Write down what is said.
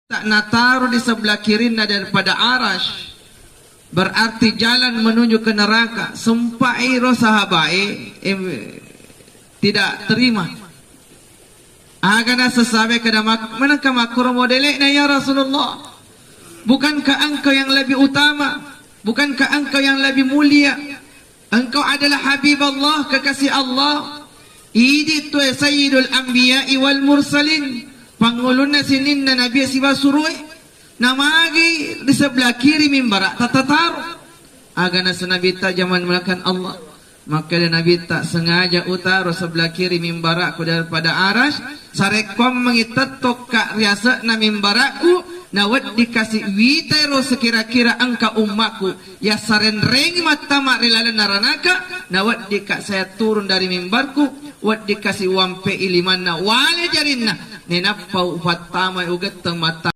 tak nataruh di sebelah kirinya daripada arash, berarti jalan menuju ke neraka. Sumpai ro sahabai tidak terima. Agana sesabe kada manakah makro modelnya ya Rasulullah. Bukankah engkau yang lebih utama? Bukankah engkau yang lebih mulia? Engkau adalah Habib Allah, kekasih Allah. Idi tu sayyidul anbiya'i wal mursalin. Pangulunna sininna Nabi siwa suruh namagi di sebelah kiri mimbar tatataru agana senabita zaman melakukan Allah, maka Nabi tak sengaja utaruh sebelah kiri mimbaraku daripada arash sarekom mengitetok kak riasa na mimbaraku nawat dikasih witero sekira-kira angka ummaku ya saren rengi matama rilalan naranaka nawat dikak saya turun dari mimbarku wat dikasih wampe ilimanna wale jarinna nenapau fatama ugat mata